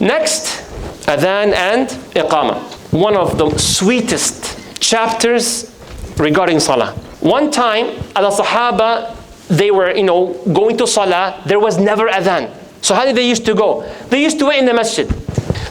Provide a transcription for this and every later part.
Next, Adhan and Iqamah. One of the sweetest chapters regarding Salah. One time, the Sahaba, they were, going to Salah. There was never Adhan. So how did they used to go? They used to wait in the masjid.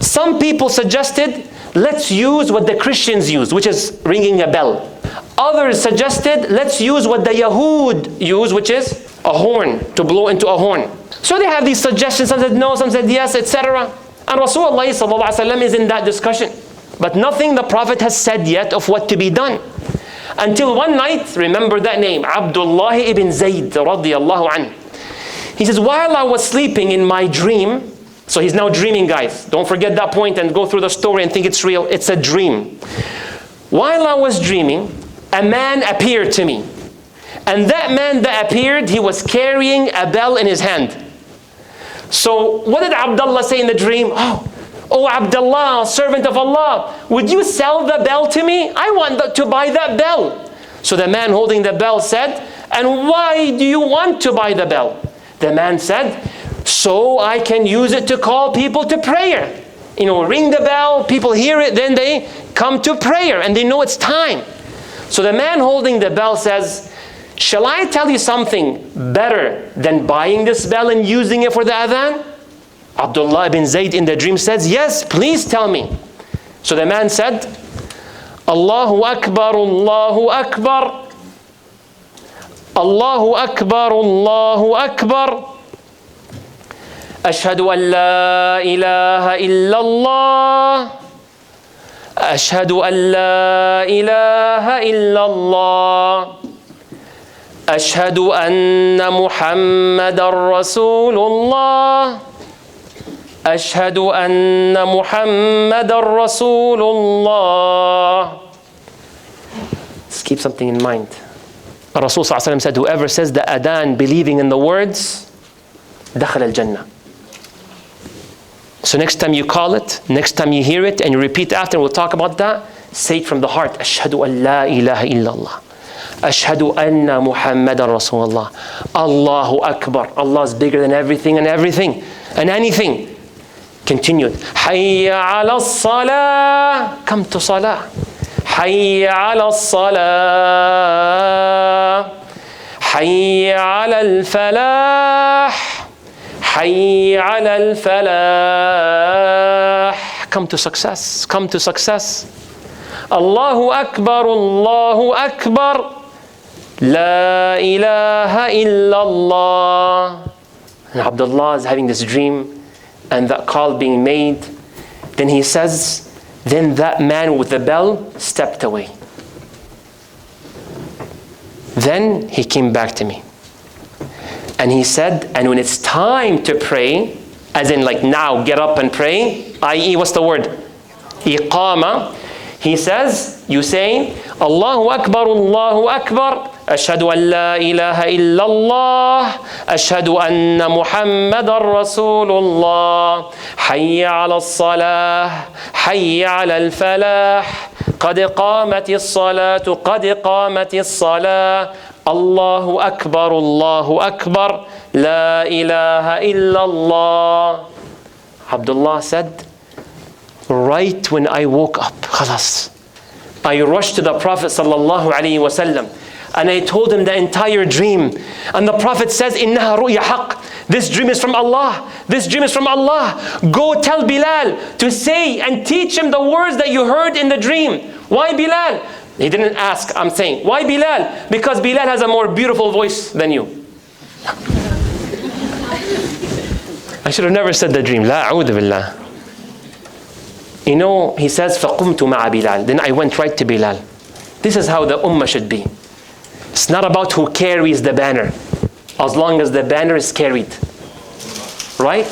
Some people suggested, let's use what the Christians use, which is ringing a bell. Others suggested, let's use what the Yahud use, which is a horn, to blow into a horn. So they have these suggestions. Some said no, some said yes, etc. And Rasulullah ﷺ is in that discussion. But nothing the Prophet has said yet of what to be done. Until one night, remember that name, Abdullah ibn Zayd radiyallahu anhu. He says, while I was sleeping in my dream, so he's now dreaming, guys. Don't forget that point and go through the story and think it's real. It's a dream. While I was dreaming, a man appeared to me. And that man that appeared, he was carrying a bell in his hand. So what did Abdullah say in the dream? Oh Abdullah, servant of Allah, would you sell the bell to me? I want to buy that bell. So the man holding the bell said, and why do you want to buy the bell? The man said, so I can use it to call people to prayer. Ring the bell, people hear it, then they come to prayer and they know it's time. So the man holding the bell says, shall I tell you something better than buying this bell and using it for the adhan? Abdullah ibn Zayd in the dream says, yes, please tell me. So the man said, Allahu Akbar, Allahu Akbar, Allahu Akbar, Allahu Akbar. أشهد أن لا إله إلا الله أشهد أن لا إله إلا الله أشهد أن محمدا رسول الله أشهد أن محمدا رسول الله. Let's keep something in mind. Rasul ﷺ said, whoever says the adhan believing in the words, دخل الجنة. So next time you call it, next time you hear it, and you repeat after, we'll talk about that, say it from the heart. أشهد أن لا إله إلا الله أشهد أن محمدا رسول الله. Allahu Akbar. Allah is bigger than everything and everything and anything. Continued. حي على الصلاة. Come to Salah. حي على الصلاة. حي على الفلاح. حي على الفلاح. Come to success. Come to success. Allahu Akbar, Allahu Akbar. La ilaha illallah. And Abdullah is having this dream and that call being made. Then he says, then that man with the bell stepped away. Then he came back to me. And he said, and when it's time to pray, as in like now, get up and pray, i.e. what's the word? Iqamah. He says, you say, Allahu Akbar, Allahu Akbar. أشهد أن لا إله إلا الله أشهد أن محمدا رسول الله حي على الصلاة حي على الفلاح قد قامت الصلاة قد قامت الصلاة الله أكبر الله أكبر لا إله إلا الله. Abdullah said, right when I woke up, خلاص, I rushed to the Prophet sallallahu alaihi wasallam. And I told him the entire dream. And the Prophet says, إِنَّهَا رُؤْيَا حَقٍّ. This dream is from Allah. This dream is from Allah. Go tell Bilal to say and teach him the words that you heard in the dream. Why Bilal? He didn't ask, I'm saying. Why Bilal? Because Bilal has a more beautiful voice than you. I should have never said the dream. La a'udhu billah. He says, فَقُمْتُ مَعَ Bilal. Then I went right to Bilal. This is how the ummah should be. It's not about who carries the banner, as long as the banner is carried. Right?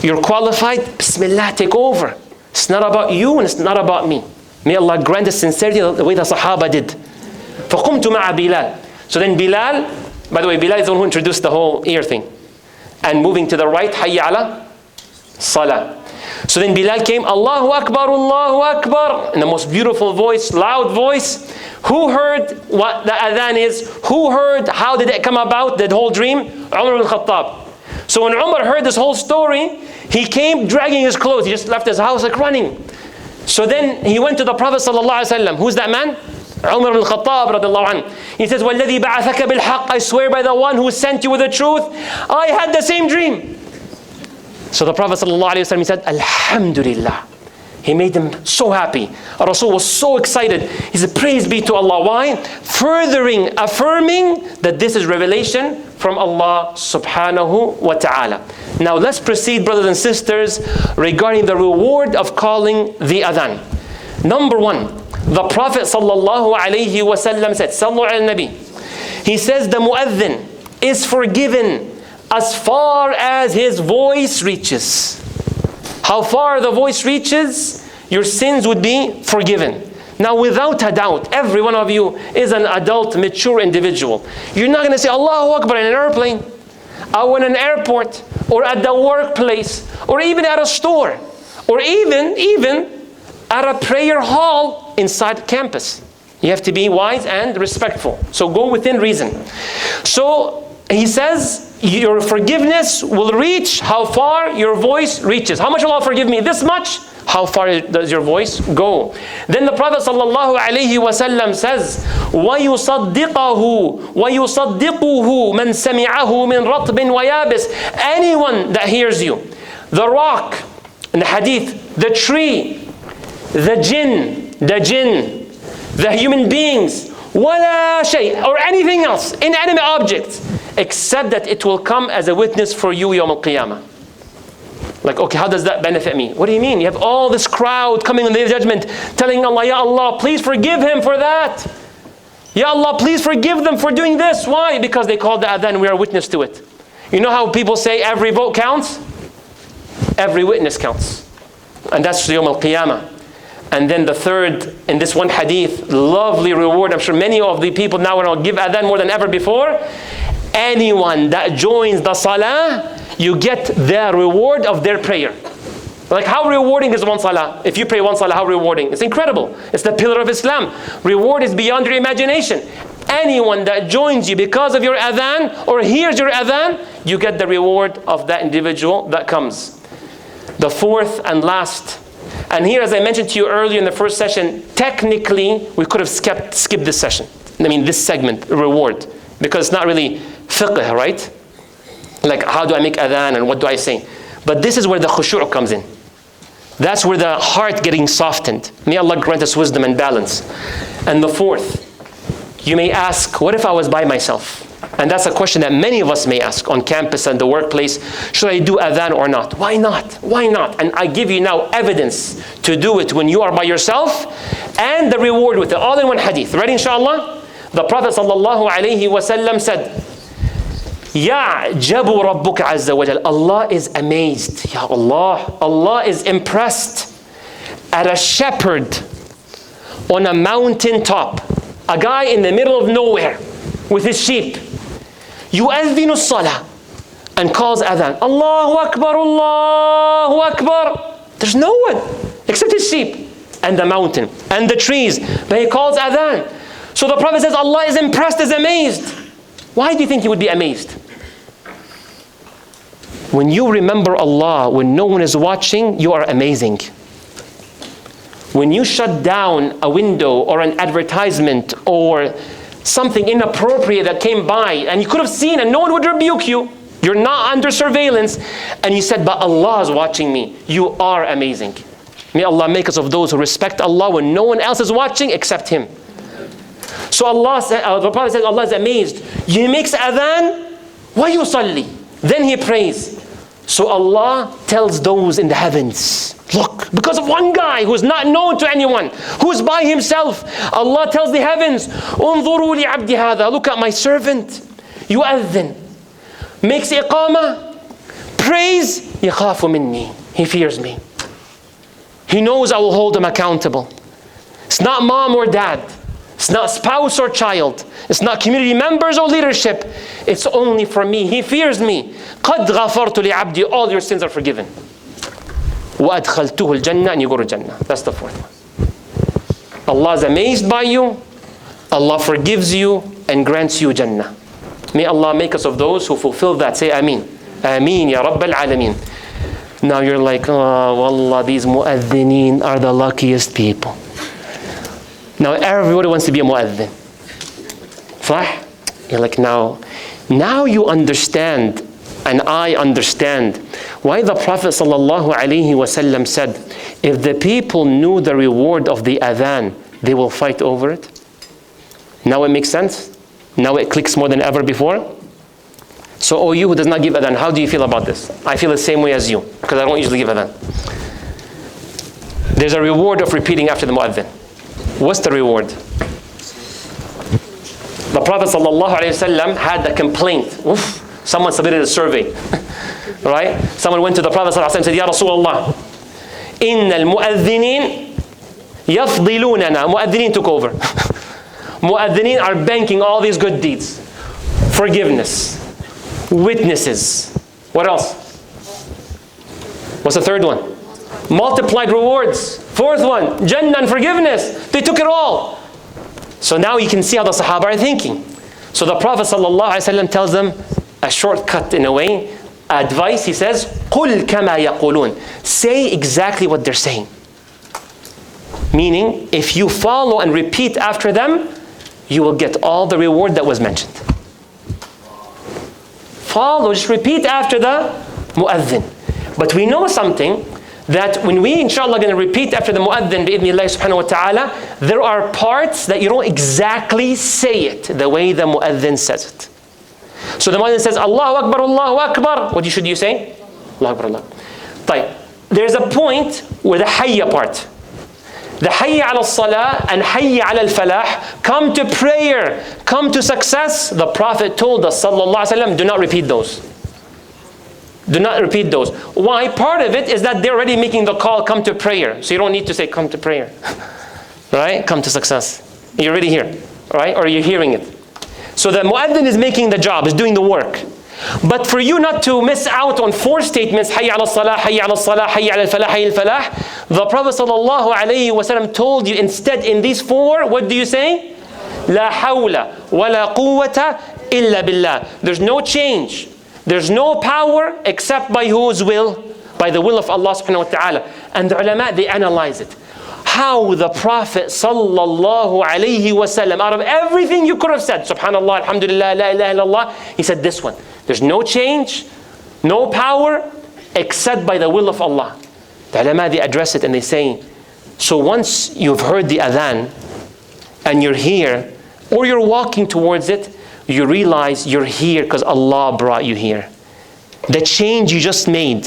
You're qualified, Bismillah, take over. It's not about you and it's not about me. May Allah grant us sincerity the way the Sahaba did. فَقُمْتُ مَعَ Bilal. So then Bilal, by the way, Bilal is the one who introduced the whole ear thing. And moving to the right, حَيَّ عَلَى Salah. So then Bilal came, Allahu Akbar, Allahu Akbar, in the most beautiful voice, loud voice. Who heard what the adhan is? Who heard how did it come about, that whole dream? Umar ibn Khattab. So when Umar heard this whole story, He came dragging his clothes. He just left his house like running. So then he went to the Prophet ﷺ. Who's that man? Umar ibn Khattab radiallahu anhu. He says, وَالَّذِي بَعَثَكَ بِالْحَقِّ, I swear by the one who sent you with the truth, I had the same dream. So the Prophet ﷺ, he said, Alhamdulillah. He made them so happy. Rasul was so excited. He said, praise be to Allah. Why? Furthering, affirming that this is revelation from Allah subhanahu wa ta'ala. Now let's proceed, brothers and sisters, regarding the reward of calling the adhan. Number one, the Prophet sallallahu alayhi wa sallam said, Sallu ala nabi. He says the muadhin is forgiven as far as his voice reaches. How far the voice reaches, your sins would be forgiven. Now without a doubt, every one of you is an adult, mature individual. You're not going to say Allahu Akbar in an airplane, or in an airport, or at the workplace, or even at a store, or even at a prayer hall inside campus. You have to be wise and respectful. So go within reason. So he says, your forgiveness will reach how far your voice reaches. How much will Allah forgive me? This much? How far does your voice go? Then the Prophet sallallahu alaihi wasallam says, وَيُصَدِّقَهُ مَنْ سَمِعَهُ مِنْ رَطْبٍ وَيَابِسٍ. Anyone that hears you, the rock, in the hadith, the tree, the jinn, the human beings, وَلَا شَيْء, or anything else, inanimate objects, except that it will come as a witness for you Yawm al-Qiyamah. Like, okay, how does that benefit me? What do you mean? You have all this crowd coming on the Day of Judgment telling Allah, Ya Allah, please forgive him for that. Ya Allah, please forgive them for doing this. Why? Because they called the adhan and we are witness to it. You know how people say every vote counts? Every witness counts. And that's Yawm al-Qiyamah. And then the third, in this one hadith, lovely reward. I'm sure many of the people now will give adhan more than ever before. Anyone that joins the salah, you get the reward of their prayer. Like, how rewarding is one salah? If you pray one salah, how rewarding? It's incredible. It's the pillar of Islam. Reward is beyond your imagination. Anyone that joins you because of your adhan or hears your adhan, you get the reward of that individual that comes. The fourth and last, and here, as I mentioned to you earlier in the first session, technically we could have skipped this session. I mean, this segment, reward, because it's not really fiqh, right? Like, how do I make adhan and what do I say? But this is where the khushu' comes in. That's where the heart getting softened. May Allah grant us wisdom and balance. And the fourth, you may ask, what if I was by myself? And that's a question that many of us may ask on campus and the workplace. Should I do adhan or not? Why not? Why not? And I give you now evidence to do it when you are by yourself and the reward with it. All in one hadith. Ready, inshallah? The Prophet sallallahu alayhi wa sallam said, يَعْجَبُ رَبُّكَ عَزَّ وَجَلَ. Allah is amazed. Ya Allah. Allah is impressed at a shepherd on a mountain top. A guy in the middle of nowhere with his sheep. يُؤَذِّنُ الصَّلَةِ, and calls adhan. Allahu Akbar, Allahu Akbar. There's no one except his sheep and the mountain and the trees. But he calls adhan. So the Prophet says Allah is impressed, is amazed. Why do you think he would be amazed? When you remember Allah, when no one is watching, you are amazing. When you shut down a window or an advertisement or something inappropriate that came by and you could have seen and no one would rebuke you, you're not under surveillance, and you said, but Allah is watching me, you are amazing. May Allah make us of those who respect Allah when no one else is watching except Him. So Allah said, the Prophet says Allah is amazed. He makes adhan, wa yusalli. Then he prays. So Allah tells those in the heavens, look, because of one guy who's not known to anyone, who's by himself, Allah tells the heavens, انظروا لعبد هذا, look at my servant, يؤذن, makes iqamah, prays, يخاف مني, he fears me. He knows I will hold him accountable. It's not mom or dad. It's not spouse or child. It's not community members or leadership. It's only for me. He fears me. قَدْ غَفَرْتُ لِعَبْدِي. All your sins are forgiven. وَأَدْخَلْتُهُ الْجَنَّةِ, and you go to Jannah. That's the fourth one. Allah is amazed by you. Allah forgives you and grants you Jannah. May Allah make us of those who fulfill that. Say Ameen. Ameen Ya Rabbal Alameen. Now you're like, oh, wallah, these mu'adhineen are the luckiest people. Now everybody wants to be a mu'adhin. صح? You're like, now you understand, and I understand why the Prophet ﷺ said, if the people knew the reward of the adhan, they will fight over it. Now it makes sense? Now it clicks more than ever before? So, oh, you who does not give adhan, how do you feel about this? I feel the same way as you, because I don't usually give adhan. There's a reward of repeating after the mu'adhin. What's the reward? The Prophet ﷺ had a complaint. Oof, someone submitted a survey. Right? Someone went to the Prophet ﷺ and said, Ya Rasulullah, Inna al-mu'adhinin yafdilunana. Mu'adhinin took over. Mu'adhinin are banking all these good deeds. Forgiveness. Witnesses. What else? What's the third one? Multiplied rewards. Fourth one, Jannah and forgiveness. They took it all. So now you can see how the Sahaba are thinking. So the Prophet ﷺ tells them a shortcut in a way, advice. He says, قُلْ كَمَا يَقُولُونَ. Say exactly what they're saying. Meaning, if you follow and repeat after them, you will get all the reward that was mentioned. Follow, just repeat after the mu'adhin. But we know something, that when we inshallah going to repeat after the mu'adhin bi'idhnillah subhanahu wa ta'ala, there are parts that you don't exactly say it the way the mu'adhin says it. So the mu'adhin says, Allahu Akbar, Allahu Akbar. What should you say? Allahu Akbar, Allah. There's a point where the hayya part, the hayya ala salah and hayya ala al-falah, come to prayer, come to success. The Prophet told us, sallallahu alaihi wasallam, do not repeat those. Do not repeat those. Why? Part of it is that they're already making the call, come to prayer. So you don't need to say, come to prayer. Right? Come to success. You're already here. Right? Or you're hearing it. So the mu'adhin is making the job, is doing the work. But for you not to miss out on four statements, hayya ala salah, hayya ala salah, hayya ala falah, hayya al falah, the Prophet sallallahu alayhi wa sallam told you instead in these four, what do you say? La hawla wa la quwwata illa billah. There's no change. There's no power except by whose will? By the will of Allah subhanahu wa ta'ala. And the ulama, they analyze it. How the Prophet sallallahu alayhi wa sallam, out of everything you could have said, subhanallah, alhamdulillah, la ilaha illallah, he said this one. There's no change, no power, except by the will of Allah. The ulama, they address it and they say, so once you've heard the adhan, and you're here, or you're walking towards it, you realize you're here because Allah brought you here. The change you just made,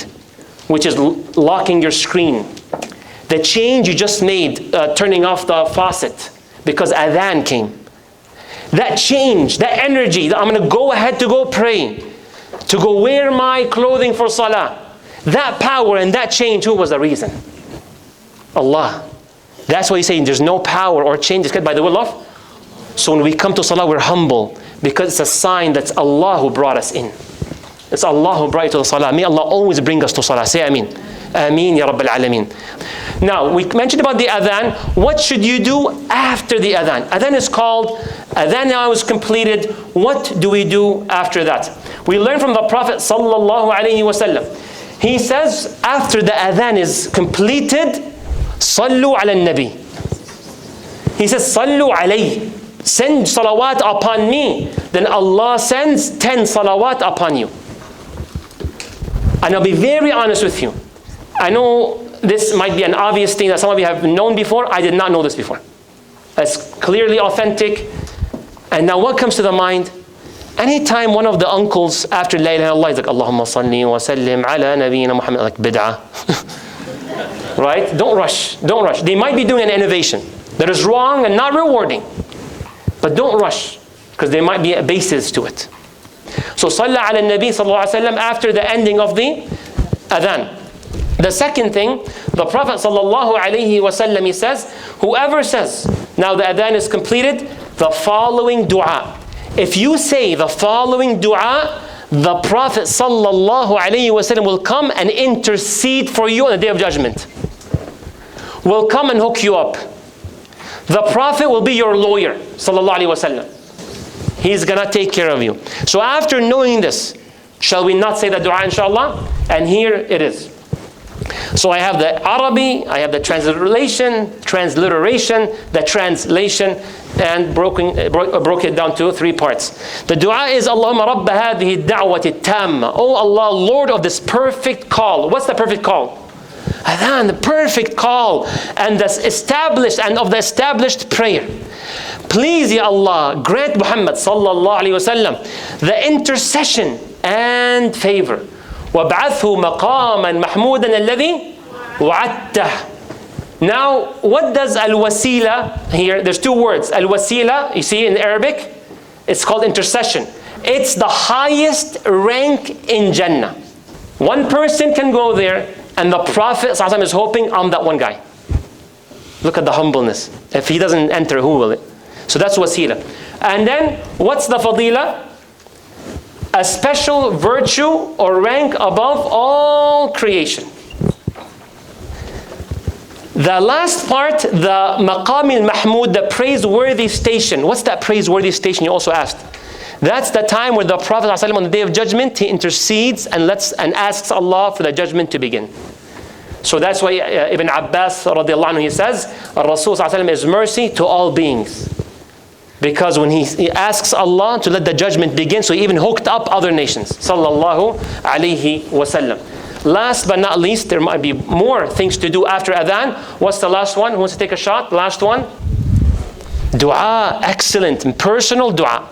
which is locking your screen, the change you just made, turning off the faucet because adhan came. That change, that energy, that I'm going to go ahead to go pray, to go wear my clothing for salah, that power and that change, who was the reason? Allah. That's why he's saying there's no power or change except by the will of. So when we come to salah, we're humble because it's a sign that's Allah who brought us in. It's Allah who brought you to the salah. May Allah always bring us to salah. Say Ameen. Ameen Ya Rabbil Alameen. Now, we mentioned about the adhan. What should you do after the adhan? Adhan is called, adhan now is completed. What do we do after that? We learn from the Prophet sallallahu alaihi wasallam. He says, after the adhan is completed, sallu ala nabi. He says, sallu alayhi. Send salawat upon me. Then Allah sends 10 salawat upon you. And I'll be very honest with you. I know this might be an obvious thing that some of you have known before. I did not know this before. That's clearly authentic. And now what comes to the mind? Anytime one of the uncles after La ilaha illallah is like, Allahumma salli wa sallim ala nabiyyina Muhammad, like bid'ah. Right? Don't rush. Don't rush. They might be doing an innovation that is wrong and not rewarding. But don't rush, because there might be a basis to it. So, Salla ala Nabi sallallahu alaihi wasallam after the ending of the adhan. The second thing, the Prophet sallallahu alaihi wasallam, he says, whoever says, now the adhan is completed, the following dua. If you say the following dua, the Prophet sallallahu alaihi wasallam will come and intercede for you on the Day of Judgment. Will come and hook you up. The Prophet will be your lawyer, sallallahu alaihi wasallam. He's gonna take care of you. So after knowing this, shall we not say the dua inshallah? And here it is. So I have the Arabi, I have the transliteration, the translation, and broke it down to 3 parts. The dua is Allahumma rabba hadhihi da'wati tamma. Oh Allah, Lord of this perfect call. What's the perfect call? Adhan, the perfect call, and the established prayer. Please, Ya Allah, grant Muhammad sallallahu alaihi wasallam the intercession and favor. وَابْعَثْهُ مَقَامًا مَحْمُودًا الَّذِي وَعَدْتَهُ. Now, what does al-wasila here? There's 2 words. Al-wasila, you see in Arabic, it's called intercession. It's the highest rank in Jannah. One person can go there, and the Prophet ﷺ is hoping, I'm that one guy. Look at the humbleness. If he doesn't enter, who will it? So that's wasila. And then, what's the fadila? A special virtue or rank above all creation. The last part, the maqam al-mahmud, the praiseworthy station. What's that praiseworthy station, you also asked? That's the time where the Prophet ﷺ on the Day of Judgment, he intercedes and asks Allah for the judgment to begin. So that's why Ibn Abbas radiallahu anhu, he says, Rasul ﷺ is mercy to all beings. Because when he asks Allah to let the judgment begin, so he even hooked up other nations. Sallallahu alayhi wasallam. Last but not least, there might be more things to do after Adhan. What's the last one? Who wants to take a shot? Last one? Dua. Excellent. Personal dua.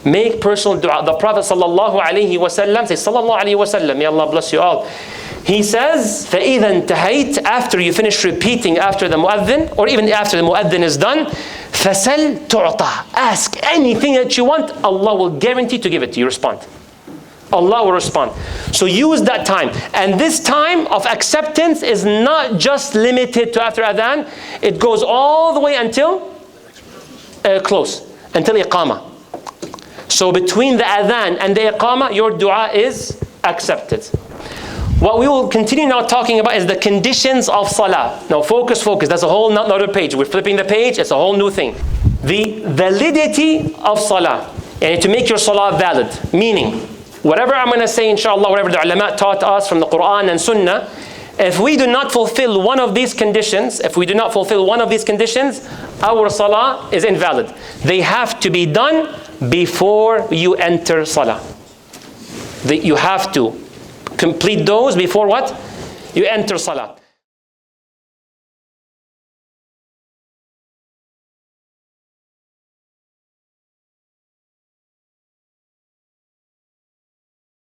Make personal dua. The Prophet sallallahu alayhi wasallam says, sallallahu alayhi wasallam, may Allah bless you all. He says, فَإِذَا انْتَهَيْتَ, after you finish repeating after the mu'adhin, or even after the mu'adhin is done, فَسَلْ تُعْطَى. Ask anything that you want, Allah will guarantee to give it to you. Respond. Allah will respond. So use that time. And this time of acceptance is not just limited to after Adhan. It goes all the way until close, until Iqamah. So between the Adhan and the Iqamah, your dua is accepted. What we will continue now talking about is the conditions of Salah. Now focus. That's a whole another page. We're flipping the page. It's a whole new thing. The validity of Salah. And to make your Salah valid. Meaning, whatever I'm going to say, inshallah, whatever the ulama taught us from the Quran and Sunnah, if we do not fulfill one of these conditions, our Salah is invalid. They have to be done before you enter Salah. You have to complete those before what? You enter Salah.